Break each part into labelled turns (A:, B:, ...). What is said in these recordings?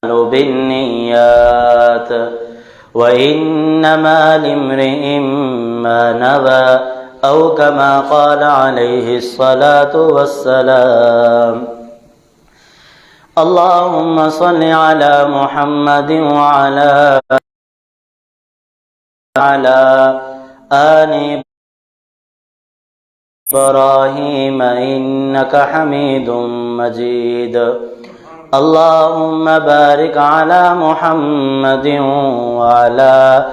A: بالنيات وإنما لامرئ ما نوى أو كما قال عليه الصلاة والسلام اللهم صل على محمد وعلى آل إبراهيم إنك حميد مجيد اللهم بارك على محمد وعلى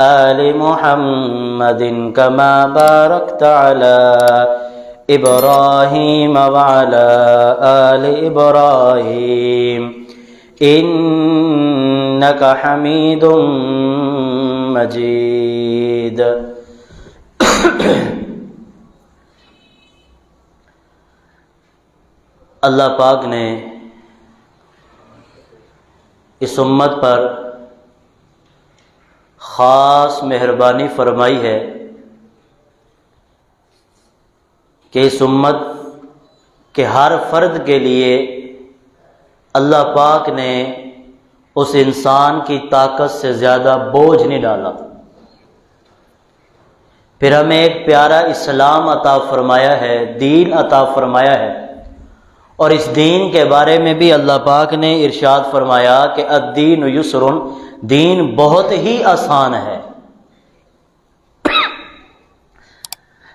A: آل محمد كما باركت على إبراهيم وعلى آل إبراهيم إنك حميد مجيد اللہ پاک نے اس امت پر خاص مہربانی فرمائی ہے کہ اس امت کے ہر فرد کے لیے اللہ پاک نے اس انسان کی طاقت سے زیادہ بوجھ نہیں ڈالا، پھر ہمیں ایک پیارا اسلام عطا فرمایا ہے، دین عطا فرمایا ہے، اور اس دین کے بارے میں بھی اللہ پاک نے ارشاد فرمایا کہ الدین یسر، دین بہت ہی آسان ہے،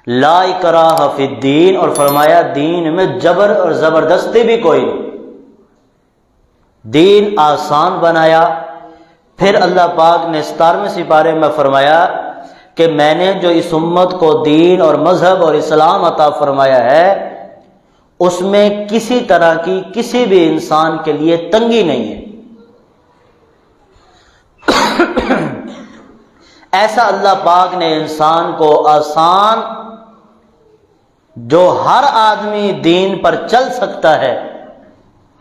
A: لا اکراہ فی الدین، اور فرمایا دین میں جبر اور زبردستی بھی کوئی نہیں، دین آسان بنایا۔ پھر اللہ پاک نے 17ویں سپارے میں فرمایا کہ میں نے جو اس امت کو دین اور مذہب اور اسلام عطا فرمایا ہے اس میں کسی طرح کی کسی بھی انسان کے لیے تنگی نہیں ہے۔ ایسا اللہ پاک نے انسان کو آسان، جو ہر آدمی دین پر چل سکتا ہے،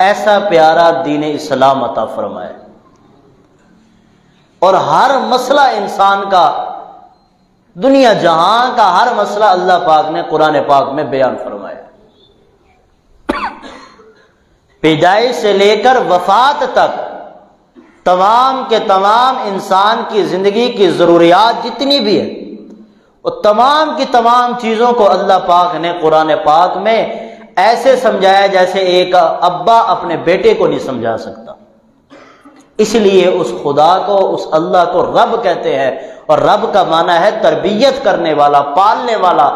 A: ایسا پیارا دین اسلام عطا فرمایا، اور ہر مسئلہ انسان کا، دنیا جہاں کا ہر مسئلہ اللہ پاک نے قرآن پاک میں بیان فرمایا، پیدائش سے لے کر وفات تک تمام کے تمام انسان کی زندگی کی ضروریات جتنی بھی ہیں، وہ تمام کی تمام چیزوں کو اللہ پاک نے قرآن پاک میں ایسے سمجھایا جیسے ایک ابا اپنے بیٹے کو نہیں سمجھا سکتا۔ اس لیے اس خدا کو، اس اللہ کو رب کہتے ہیں، اور رب کا معنی ہے تربیت کرنے والا، پالنے والا،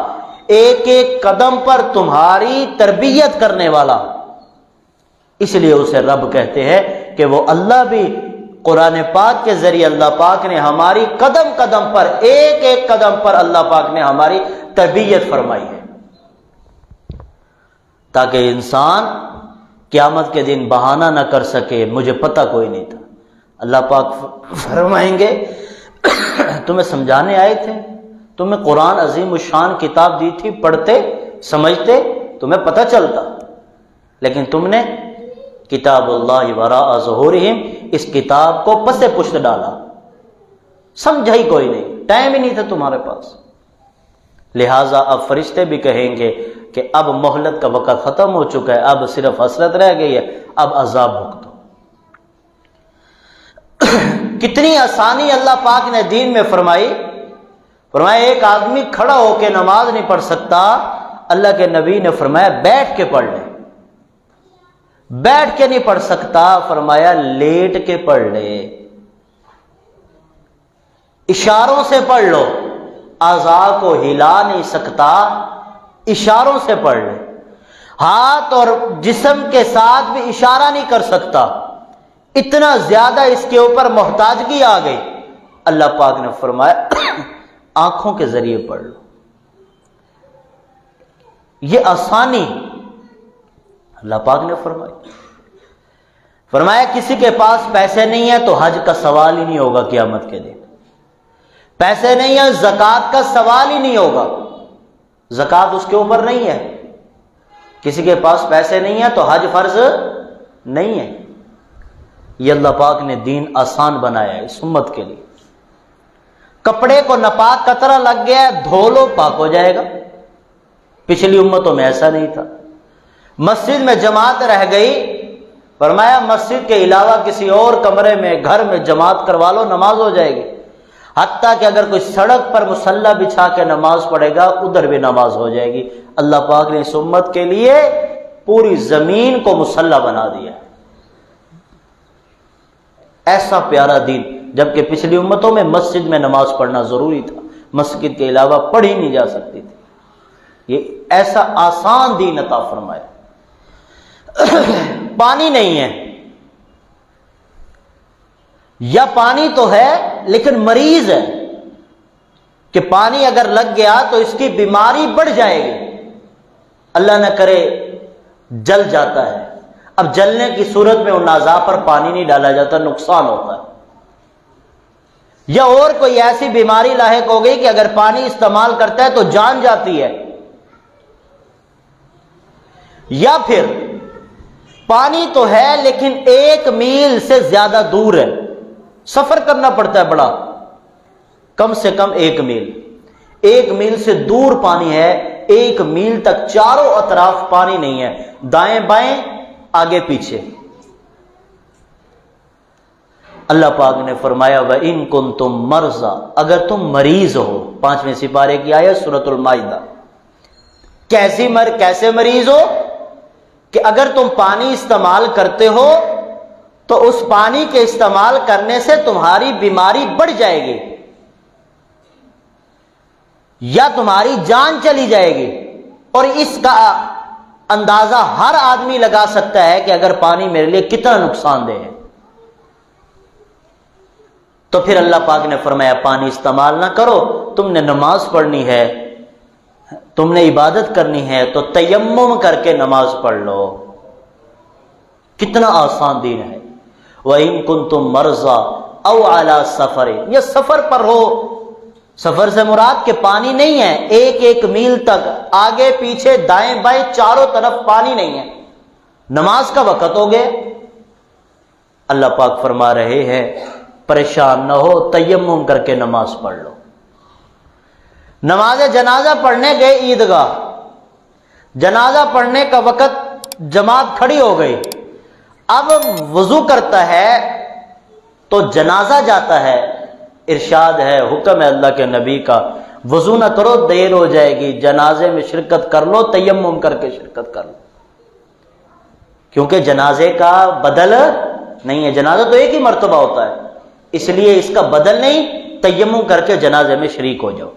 A: ایک ایک قدم پر تمہاری تربیت کرنے والا، اس لیے اسے رب کہتے ہیں کہ وہ اللہ بھی قرآن پاک کے ذریعے اللہ پاک نے ہماری قدم قدم پر، ایک ایک قدم پر اللہ پاک نے ہماری تربیت فرمائی ہے، تاکہ انسان قیامت کے دن بہانہ نہ کر سکے مجھے پتہ کوئی نہیں تھا۔ اللہ پاک فرمائیں گے تمہیں سمجھانے آئے تھے، تمہیں قرآن عظیم الشان کتاب دی تھی، پڑھتے سمجھتے تمہیں پتہ چلتا، لیکن تم نے کتاب اللہ وراء ظہورہم، اس کتاب کو پس پشت ڈالا، سمجھا ہی کوئی نہیں، ٹائم ہی نہیں تھا تمہارے پاس۔ لہٰذا اب فرشتے بھی کہیں گے کہ اب مہلت کا وقت ختم ہو چکا ہے، اب صرف حسرت رہ گئی ہے، اب عذاب بھگتو۔ کتنی آسانی اللہ پاک نے دین میں فرمائی، فرمایا ایک آدمی کھڑا ہو کے نماز نہیں پڑھ سکتا، اللہ کے نبی نے فرمایا بیٹھ کے پڑھ لے، بیٹھ کے نہیں پڑھ سکتا، فرمایا لیٹ کے پڑھ لے، اشاروں سے پڑھ لو، اعضاء کو ہلا نہیں سکتا، اشاروں سے پڑھ لے، ہاتھ اور جسم کے ساتھ بھی اشارہ نہیں کر سکتا، اتنا زیادہ اس کے اوپر محتاجگی آ گئی، اللہ پاک نے فرمایا آنکھوں کے ذریعے پڑھ لو۔ یہ آسانی اللہ پاک نے فرمایا کسی کے پاس پیسے نہیں ہیں تو حج کا سوال ہی نہیں ہوگا قیامت کے دن، پیسے نہیں ہیں زکوٰۃ کا سوال ہی نہیں ہوگا، زکوٰۃ اس کے اوپر نہیں ہے، کسی کے پاس پیسے نہیں ہیں تو حج فرض نہیں ہے۔ یہ اللہ پاک نے دین آسان بنایا ہے اس امت کے لیے۔ کپڑے کو ناپاک قطرہ لگ گیا ہے، دھو لو پاک ہو جائے گا، پچھلی امتوں میں ایسا نہیں تھا۔ مسجد میں جماعت رہ گئی، فرمایا مسجد کے علاوہ کسی اور کمرے میں گھر میں جماعت کروا لو، نماز ہو جائے گی۔ حتیٰ کہ اگر کوئی سڑک پر مصلی بچھا کے نماز پڑھے گا ادھر بھی نماز ہو جائے گی۔ اللہ پاک نے اس امت کے لیے پوری زمین کو مصلی بنا دیا، ایسا پیارا دین، جبکہ پچھلی امتوں میں مسجد میں نماز پڑھنا ضروری تھا، مسجد کے علاوہ پڑھی نہیں جا سکتی تھی۔ یہ ایسا آسان دین عطا فرمایا۔ پانی نہیں ہے یا پانی تو ہے لیکن مریض ہے کہ پانی اگر لگ گیا تو اس کی بیماری بڑھ جائے گی، اللہ نہ کرے جل جاتا ہے۔ اب جلنے کی صورت میں ان اعضاء پر پانی نہیں ڈالا جاتا، نقصان ہوتا ہے۔ یا اور کوئی ایسی بیماری لاحق ہو گئی کہ اگر پانی استعمال کرتا ہے تو جان جاتی ہے، یا پھر پانی تو ہے لیکن 1 میل سے زیادہ دور ہے، سفر کرنا پڑتا ہے بڑا، کم سے کم 1 میل، 1 میل سے دور پانی ہے، 1 میل تک چاروں اطراف پانی نہیں ہے، دائیں بائیں آگے پیچھے۔ اللہ پاک نے فرمایا وَإِن كُنتُم مَرْضَىٰ، اگر تم مریض ہو، 5ویں سپارے کی آیت سورۃ المائدہ۔ کیسے مریض ہو کہ اگر تم پانی استعمال کرتے ہو تو اس پانی کے استعمال کرنے سے تمہاری بیماری بڑھ جائے گی یا تمہاری جان چلی جائے گی، اور اس کا اندازہ ہر آدمی لگا سکتا ہے کہ اگر پانی میرے لیے کتنا نقصان دہ ہے۔ تو پھر اللہ پاک نے فرمایا پانی استعمال نہ کرو، تم نے نماز پڑھنی ہے، تم نے عبادت کرنی ہے تو تیمم کر کے نماز پڑھ لو۔ کتنا آسان دین ہے۔ وَإِن كُنتُم مَرْضَىٰ أَوْ عَلَىٰ سَفَرٍ، یہ سفر پر ہو، سفر سے مراد کہ پانی نہیں ہے، 1 میل تک آگے پیچھے دائیں بائیں چاروں طرف پانی نہیں ہے، نماز کا وقت ہو گیا۔ اللہ پاک فرما رہے ہیں پریشان نہ ہو، تیمم کر کے نماز پڑھ لو۔ نماز جنازہ پڑھنے گئے عیدگاہ، جنازہ پڑھنے کا وقت جماعت کھڑی ہو گئی، اب وضو کرتا ہے تو جنازہ جاتا ہے، ارشاد ہے، حکم ہے اللہ کے نبی کا، وضو نہ کرو دیر ہو جائے گی، جنازے میں شرکت کر لو، تیمم کر کے شرکت کر لو، کیونکہ جنازے کا بدل نہیں ہے، جنازہ تو 1 ہی مرتبہ ہوتا ہے، اس لیے اس کا بدل نہیں، تیمم کر کے جنازے میں شریک ہو جاؤ۔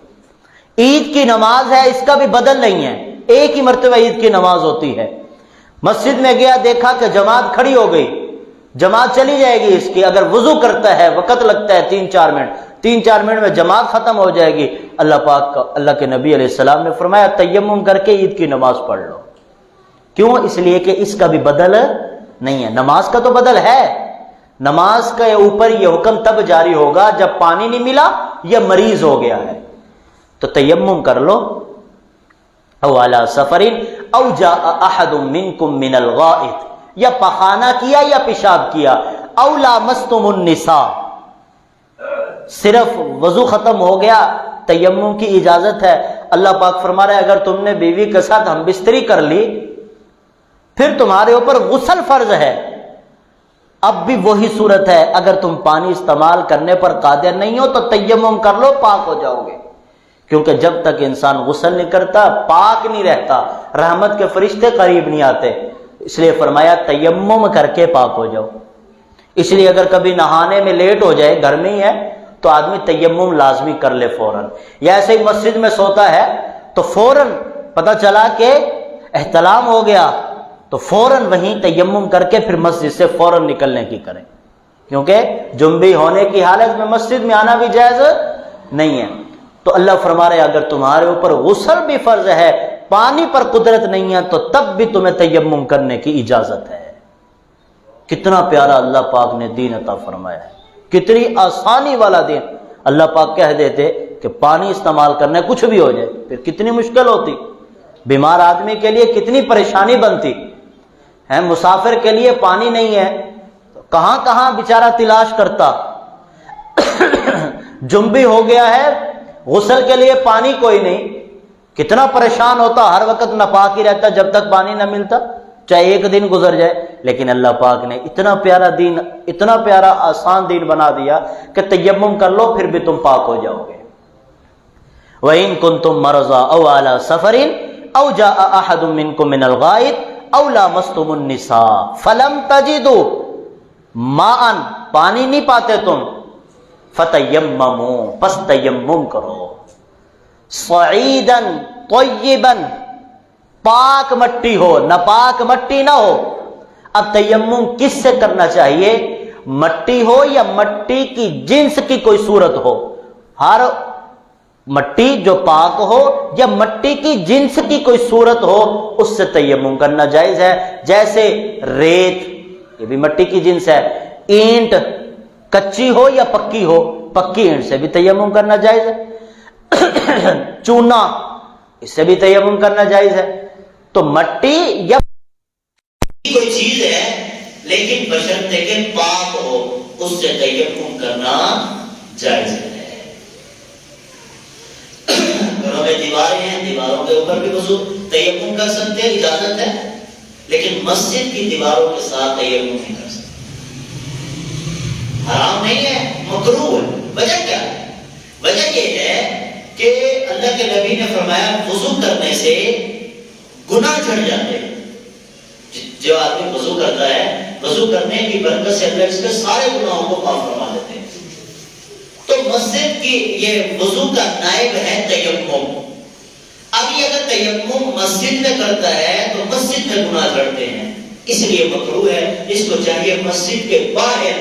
A: عید کی نماز ہے، اس کا بھی بدل نہیں ہے، 1 ہی مرتبہ عید کی نماز ہوتی ہے۔ مسجد میں گیا، دیکھا کہ جماعت کھڑی ہو گئی، جماعت چلی جائے گی اس کی، اگر وضو کرتا ہے وقت لگتا ہے 3-4 منٹ میں جماعت ختم ہو جائے گی۔ اللہ کے نبی علیہ السلام نے فرمایا تیمم کر کے عید کی نماز پڑھ لو۔ کیوں؟ اس لیے کہ اس کا بھی بدل نہیں ہے، نماز کا تو بدل ہے، نماز کے اوپر یہ حکم تب جاری ہوگا جب پانی نہیں ملا یا مریض ہو گیا ہے، تو تیمم کر لو۔ او علی سفر او جاء احد منکم من الغائط، یا پخانہ کیا یا پیشاب کیا، او لامستم النساء، صرف وضو ختم ہو گیا، تیمم کی اجازت ہے۔ اللہ پاک فرما رہا ہے اگر تم نے بیوی کے ساتھ ہم بستری کر لی پھر تمہارے اوپر غسل فرض ہے، اب بھی وہی صورت ہے، اگر تم پانی استعمال کرنے پر قادر نہیں ہو تو تیمم کر لو، پاک ہو جاؤ گے، کیونکہ جب تک انسان غسل نہیں کرتا پاک نہیں رہتا، رحمت کے فرشتے قریب نہیں آتے، اس لیے فرمایا تیمم کر کے پاک ہو جاؤ۔ اس لیے اگر کبھی نہانے میں لیٹ ہو جائے، گھر میں ہی ہے تو آدمی تیمم لازمی کر لے فوراً، یا ایسے ہی مسجد میں سوتا ہے تو فوراً پتہ چلا کہ احتلام ہو گیا تو فوراً وہیں تیمم کر کے پھر مسجد سے فوراً نکلنے کی کریں، کیونکہ جنبی ہونے کی حالت میں مسجد میں آنا بھی جائز نہیں ہے۔ تو اللہ فرما رہے اگر تمہارے اوپر غسل بھی فرض ہے، پانی پر قدرت نہیں ہے، تو تب بھی تمہیں تیمم کرنے کی اجازت ہے۔ کتنا پیارا اللہ پاک نے دین عطا فرمایا ہے، کتنی آسانی والا دین۔ اللہ پاک کہہ دیتے کہ پانی استعمال کرنا کچھ بھی ہو جائے پھر کتنی مشکل ہوتی، بیمار آدمی کے لیے کتنی پریشانی بنتی ہے، مسافر کے لیے پانی نہیں ہے تو کہاں کہاں بیچارہ تلاش کرتا، جنبی ہو گیا ہے غسل کے لیے پانی کوئی نہیں، کتنا پریشان ہوتا، ہر وقت ناپاک ہی رہتا جب تک پانی نہ ملتا، چاہے 1 دن گزر جائے۔ لیکن اللہ پاک نے اتنا پیارا دین، اتنا پیارا آسان دین بنا دیا کہ تیمم کر لو پھر بھی تم پاک ہو جاؤ گے۔ وَإِن كُنتُم مَّرْضَىٰ أَوْ عَلَىٰ سَفَرٍ أَوْ جَاءَ أَحَدٌ مِّنكُم مِّنَ الْغَائِطِ أَوْ لَامَسْتُمُ النِّسَاءَ فَلَمْ تَجِدُوا مَاءً، پانی نہیں پاتے تم، فَتَيَمَّمُوا، پس تیمم کرو، صَعِیدًا طَیِّبًا، پاک مٹی ہو، ناپاک مٹی نہ ہو۔ اب تیمم کس سے کرنا چاہیے؟ مٹی ہو یا مٹی کی جنس کی کوئی صورت ہو، ہر مٹی جو پاک ہو یا مٹی کی جنس کی کوئی صورت ہو اس سے تیمم کرنا جائز ہے۔ جیسے ریت، یہ بھی مٹی کی جنس ہے، اینٹ کچی ہو یا پکی ہو، پکی اینٹ سے بھی تیمم کرنا جائز ہے، چونا اس سے بھی تیمم کرنا جائز ہے۔ تو مٹی یا کوئی چیز ہے لیکن بشرطے کہ پاک ہو اس سے تیمم کرنا جائز ہے۔ گھروں میں دیواریں ہیں، دیواروں کے اوپر بھی وضو تیمم کر سکتے ہیں، اجازت ہے، لیکن مسجد کی دیواروں کے ساتھ تیمم نہیں کر سکتے، حرام نہیں ہے، مکروہ ہے۔ وجہ کیا ہے؟ وجہ یہ ہے کہ اللہ کے نبی نے فرمایا وضو کرنے سے گناہ جھڑ جاتے ہیں۔ جو آدمی وضو کرتا ہے، وضو کرنے کی برکت سے اللہ اس کے سارے گناہوں کو معاف فرما دیتے ہیں۔ تو مسجد کی یہ وضو کا نائب ہے تیمم۔ ابھی اگر تیمم مسجد میں کرتا ہے تو مسجد میں گناہ جھڑتے ہیں، اس لیے مکروہ ہے۔ اس کو چاہیے مسجد کے باہر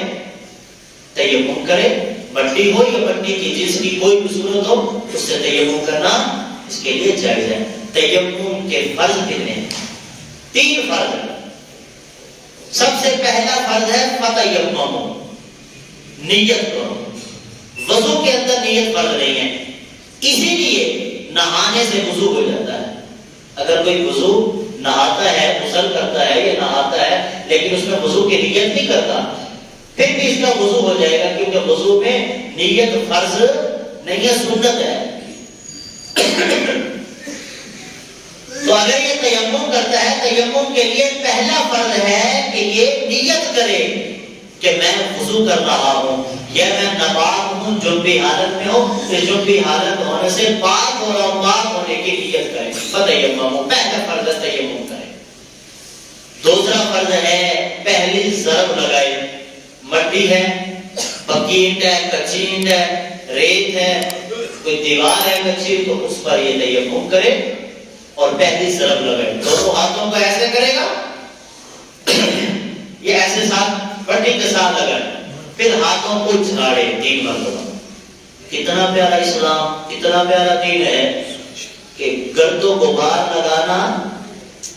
A: تیمم کرے، مٹی ہو یا مٹی کی جنس کی کوئی بھی صورت ہو اس سے تیمم کرنا اس کے لیے جائز ہے۔ تیمم کے فرض کتنے ہیں؟ 3 فرض ہیں۔ سب سے پہلا فرض ہے فتیمموا، نیت کرو۔ وضو کے اندر نیت فرض نہیں ہے، اسی لیے نہانے سے وضو ہو جاتا ہے۔ اگر کوئی وضو نہاتا ہے، غسل کرتا ہے یا نہاتا ہے لیکن اس میں وضو کی نیت نہیں کرتا، پھر بھی اس کا وضو ہو جائے گا، کیونکہ وضو میں نیت فرض نہیں ہے، سنت ہے۔ تو اگر یہ تیمم کرتا ہے، تیمم کے لیے پہلا فرض ہے کہ یہ نیت کرے کہ میں وضو کر رہا ہوں یا میں ناپاک ہوں، جنبی حالت میں ہوں، تو جنبی حالت ہونے سے پاک ہو رہا ہوں، پاک ہونے کی نیت کرے۔ فتیمموا، پہلا فرض ہے تیمم کرے۔ دوسرا فرض ہے پہلی ضرب لگائے، مٹی ہے، پکی اینٹ ہے، کچی اینٹ ہے، ریت ہے، کوئی دیوار ہے کچی، تو اس پر یہ تیمم کرے اور پہلی ضرب لگائے۔ دونوں ہاتھوں کو ایسے کرے گا، یہ ایسے ساتھ پٹی کے ساتھ لگائے، پھر ہاتھوں کو جھاڑے 3 مرتبہ۔ کتنا پیارا اسلام، کتنا پیارا دین ہے کہ گرد و غبار لگانا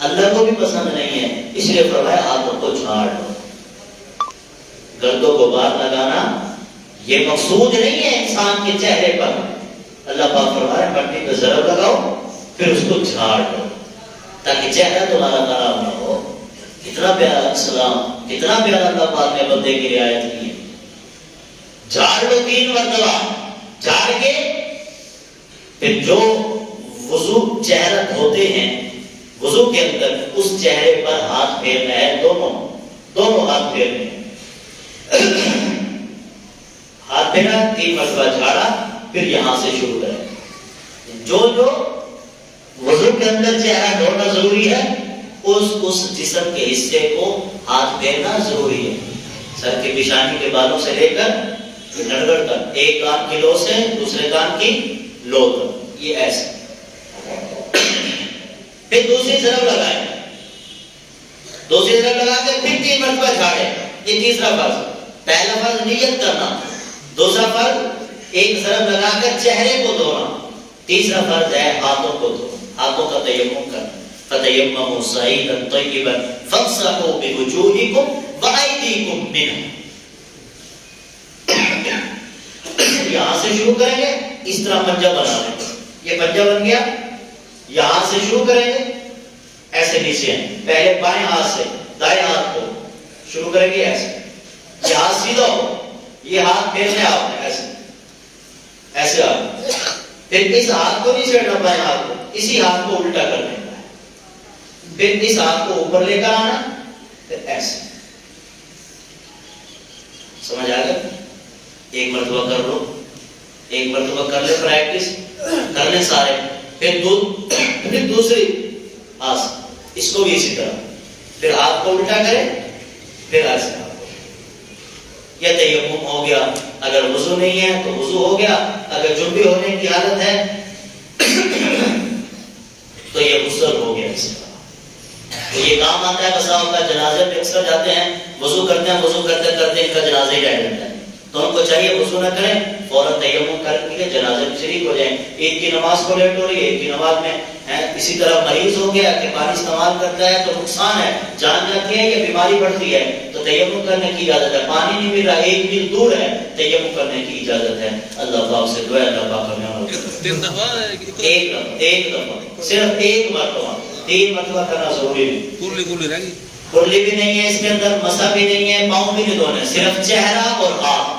A: اللہ کو بھی پسند نہیں ہے، اس لیے فرمایا ہاتھوں کو جھاڑ دو۔ گرد و غبار لگانا یہ مقصود نہیں ہے انسان کے چہرے پر، اللہ پاک فرما رہے پٹی پہ ضرب لگاؤ پھر اس کو جھاڑ دو تاکہ چہرہ تمہارا خراب نہ ہو۔ کتنا پیارا اسلام، کتنا پیارا اللہ پاک نے بندے کی رعایت کی ہے۔ جھاڑ لو 3 مرتبہ، جھاڑ کے پھر جو وضو چہرہ دھوتے ہیں وضو کے اندر اس چہرے پر ہاتھ پھیرنا ہے، دونوں ہاتھ پھیرنے ہیں۔ ہاتھ پھیرا، 3 مرتبہ جھاڑا، پھر یہاں سے شروع کریں۔ جو وضو کے اندر چہرہ دھونا ضروری ہے اس جسم کے حصے کو ہاتھ پھیرنا ضروری ہے، سر کی پیشانی کے بالوں سے لے کر نڑگڑ تک، ایک کان کی لو سے دوسرے کان کی لو تک، یہ ایسے۔ پھر دوسری ضرب لگائیں، دوسری ضرب لگا کے پھر 3 مرتبہ جھاڑے، یہ تیسرا فرض۔ پہلا فرض نیت کرنا، دوسرا فرض ایک ضرب لگا کر چہرے کو دھونا، تیسرا فرض ہے ہاتھوں کو دھونا، ہاتھوں کا تیمم کرنا۔ فتیمموا صعیدا طیبا فامسحوا بوجوہکم وایدیکم منہ۔ یہاں سے شروع کریں گے، اس طرح پنجہ بنا لیں، یہ پنجہ بن گیا۔ یہاں سے شروع کریں گے، ایسے نیچے ہیں، پہلے بائیں ہاتھ سے دائیں ہاتھ کو شروع کریں گے ایسے، یہ ہاتھ سیدھا ہو، یہ ہاتھ پھیرنے آپ نے ایسے ایسے آپ، پھر اس ہاتھ کو نہیں چھیڑنا، بائیں ہاتھ کو، اسی ہاتھ کو الٹا کر دینا ہے، پھر اس ہاتھ کو اوپر لے کر آنا،
B: پھر ایسے سمجھ آ گیا؟ ایک مرتبہ کر لو، ایک مرتبہ کر لے پریکٹس، کر لیں سارے، پھر دوسری اس کو بھی اسی طرح، پھر ہاتھ کو الٹا کرے، پھر ایسے ہاتھ کو، یا تیمم ہو گیا، اگر وضو نہیں ہے تو وضو ہو گیا، اگر جنبی ہونے کی حالت ہے تو یہ غسل ہو گیا اس طرح۔ تو یہ کام آتا ہے، بسا ہوتا ہے جنازے پہ اکثر جاتے ہیں، وضو کرتے ہیں، وضو کرتے کرتے ان کا جنازہ ہی رہ جاتا ہے، تو ان کو چاہیے وضو نہ کریں، فوراً تیمم کر کے جنازے میں شریک ہو جائیں۔ عید کی نماز کو لیٹ ہو رہی ہے، عید کی نماز میں اسی طرح مریض ہو گیا کہ پانی استعمال کرتا ہے تو نقصان ہے، جان جاتی ہے یا بیماری بڑھتی ہے، تو تیمم کرنے کی اجازت ہے۔ پانی نہیں مل رہا، 1 میل دور ہے، تیمم کرنے کی اجازت ہے۔ اللہ پاک سے دعا ہے، اللہ پاک ہمیں عمل کرے۔ ایک دفعہ صرف ایک مرتبہ، 3 مرتبہ کرنا ضروری نہیں، کرلی بھی نہیں ہے اس کے اندر، مسا بھی نہیں ہے، پاؤں بھی نہیں دھونے، صرف چہرہ اور ہاتھ